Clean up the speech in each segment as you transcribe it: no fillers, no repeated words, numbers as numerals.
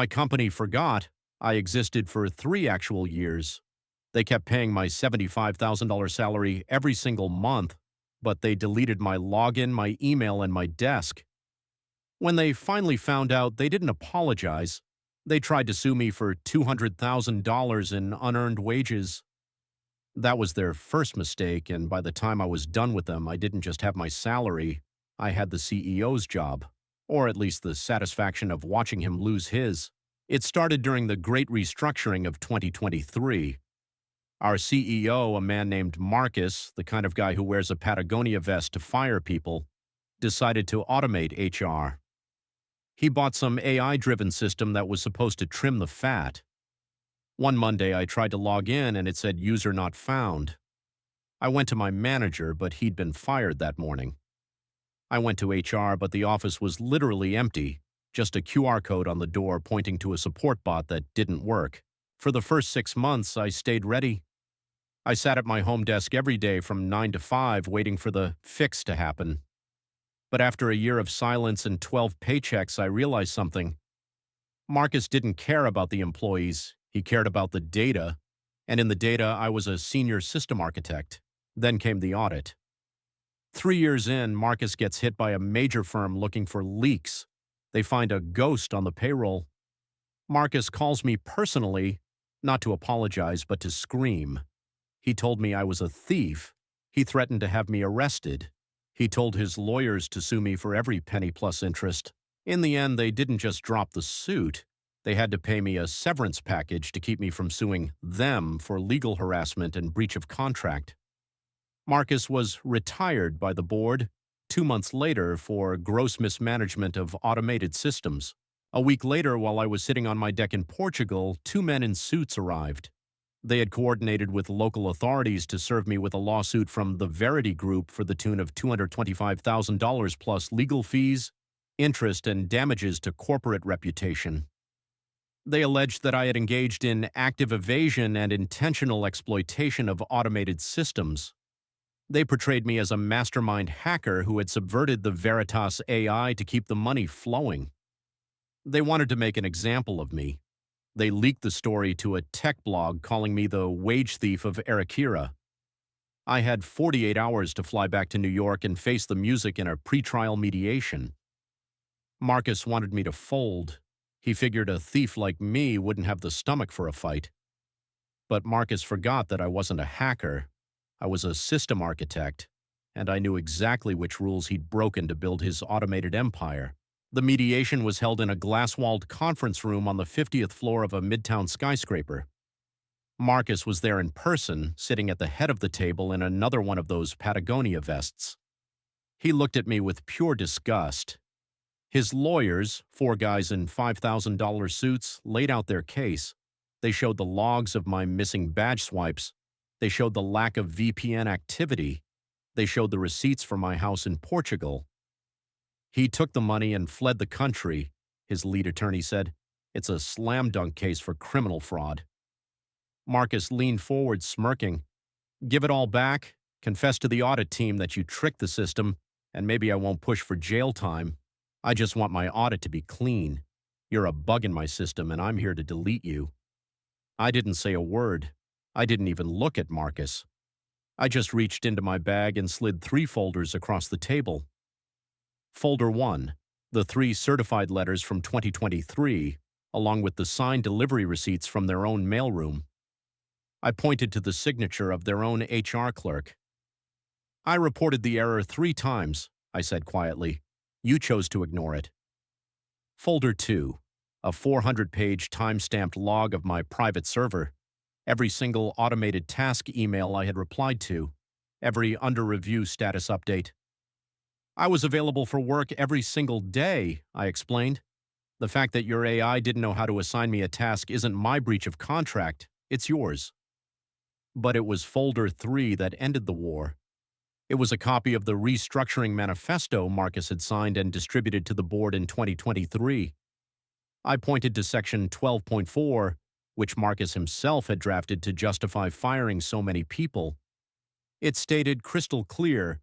my company forgot I existed for 3 actual years. They kept paying my $75,000 salary every single month, but they deleted my login, my email, and my desk. When they finally found out, they didn't apologize. They tried to sue me for $200,000 in unearned wages. That was their first mistake, and by the time I was done with them, I didn't just have my salary, I had the CEO's job, or at least the satisfaction of watching him lose his. It started during the great restructuring of 2023. Our CEO, a man named Marcus, the kind of guy who wears a Patagonia vest to fire people, decided to automate HR. He bought some AI-driven system that was supposed to trim the fat. One Monday, I tried to log in and it said user not found. I went to my manager, but he'd been fired that morning. I went to HR, but the office was literally empty, just a QR code on the door pointing to a support bot that didn't work. For the first 6 months, I stayed ready. I sat at my home desk every day from 9 to 5 waiting for the fix to happen. But after a year of silence and 12 paychecks, I realized something. Marcus didn't care about the employees. He cared about the data. And in the data, I was a senior system architect. Then came the audit. 3 years in, Marcus gets hit by a major firm looking for leaks. They find a ghost on the payroll. Marcus calls me personally, not to apologize, but to scream. He told me I was a thief. He threatened to have me arrested. He told his lawyers to sue me for every penny plus interest. In the end, they didn't just drop the suit. They had to pay me a severance package to keep me from suing them for legal harassment and breach of contract. Marcus was retired by the board 2 months later for gross mismanagement of automated systems. A week later, while I was sitting on my deck in Portugal, 2 men in suits arrived. They had coordinated with local authorities to serve me with a lawsuit from the Verity Group for the tune of $225,000 plus legal fees, interest, and damages to corporate reputation. They alleged that I had engaged in active evasion and intentional exploitation of automated systems. They portrayed me as a mastermind hacker who had subverted the Veritas AI to keep the money flowing. They wanted to make an example of me. They leaked the story to a tech blog calling me the wage thief of Arikira. I had 48 hours to fly back to New York and face the music in a pretrial mediation. Marcus wanted me to fold. He figured a thief like me wouldn't have the stomach for a fight. But Marcus forgot that I wasn't a hacker. I was a system architect, and I knew exactly which rules he'd broken to build his automated empire. The mediation was held in a glass-walled conference room on the 50th floor of a Midtown skyscraper. Marcus was there in person, sitting at the head of the table in another one of those Patagonia vests. He looked at me with pure disgust. His lawyers, 4 guys in $5,000 suits, laid out their case. They showed the logs of my missing badge swipes. They showed the lack of VPN activity. They showed the receipts from my house in Portugal. He took the money and fled the country, his lead attorney said. It's a slam dunk case for criminal fraud. Marcus leaned forward, smirking. Give it all back, confess to the audit team that you tricked the system, and maybe I won't push for jail time. I just want my audit to be clean. You're a bug in my system, and I'm here to delete you. I didn't say a word. I didn't even look at Marcus. I just reached into my bag and slid 3 folders across the table. Folder 1, the 3 certified letters from 2023, along with the signed delivery receipts from their own mailroom. I pointed to the signature of their own HR clerk. I reported the error 3 times, I said quietly. You chose to ignore it. Folder 2, a 400-page time-stamped log of my private server. Every single automated task email I had replied to. Every under-review status update. I was available for work every single day, I explained. The fact that your AI didn't know how to assign me a task isn't my breach of contract, it's yours. But it was folder 3 that ended the war. It was a copy of the restructuring manifesto Marcus had signed and distributed to the board in 2023. I pointed to section 12.4, which Marcus himself had drafted to justify firing so many people. It stated crystal clear,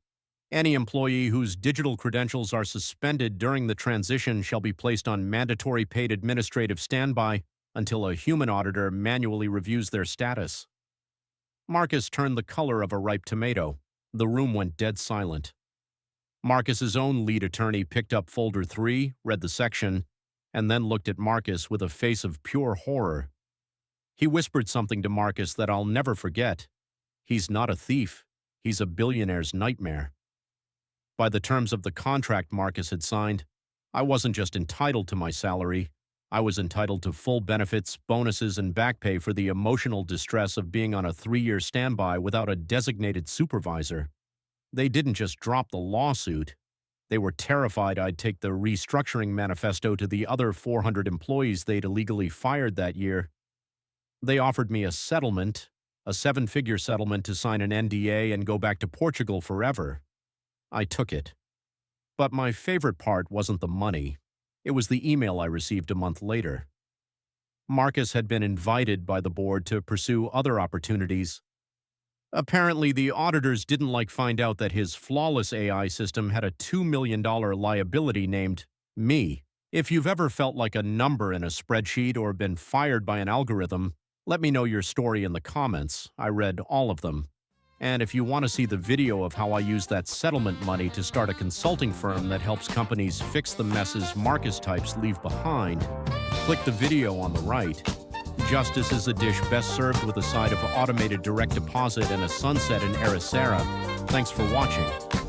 Any employee whose digital credentials are suspended during the transition shall be placed on mandatory paid administrative standby until a human auditor manually reviews their status. Marcus turned the color of a ripe tomato. The room went dead silent. Marcus's own lead attorney picked up folder 3, read the section, and then looked at Marcus with a face of pure horror. He whispered something to Marcus that I'll never forget. He's not a thief. He's a billionaire's nightmare. By the terms of the contract Marcus had signed, I wasn't just entitled to my salary, I was entitled to full benefits, bonuses, and back pay for the emotional distress of being on a 3-year standby without a designated supervisor. They didn't just drop the lawsuit. They were terrified I'd take the restructuring manifesto to the other 400 employees they'd illegally fired that year. They offered me a settlement, a 7-figure settlement to sign an NDA and go back to Portugal forever. I took it. But my favorite part wasn't the money. It was the email I received a month later. Marcus had been invited by the board to pursue other opportunities. Apparently, the auditors didn't find out that his flawless AI system had a $2 million liability named me. If you've ever felt like a number in a spreadsheet or been fired by an algorithm, let me know your story in the comments. I read all of them. And if you want to see the video of how I used that settlement money to start a consulting firm that helps companies fix the messes Marcus types leave behind, click the video on the right. Justice is a dish best served with a side of automated direct deposit and a sunset in Ericeira. Thanks for watching.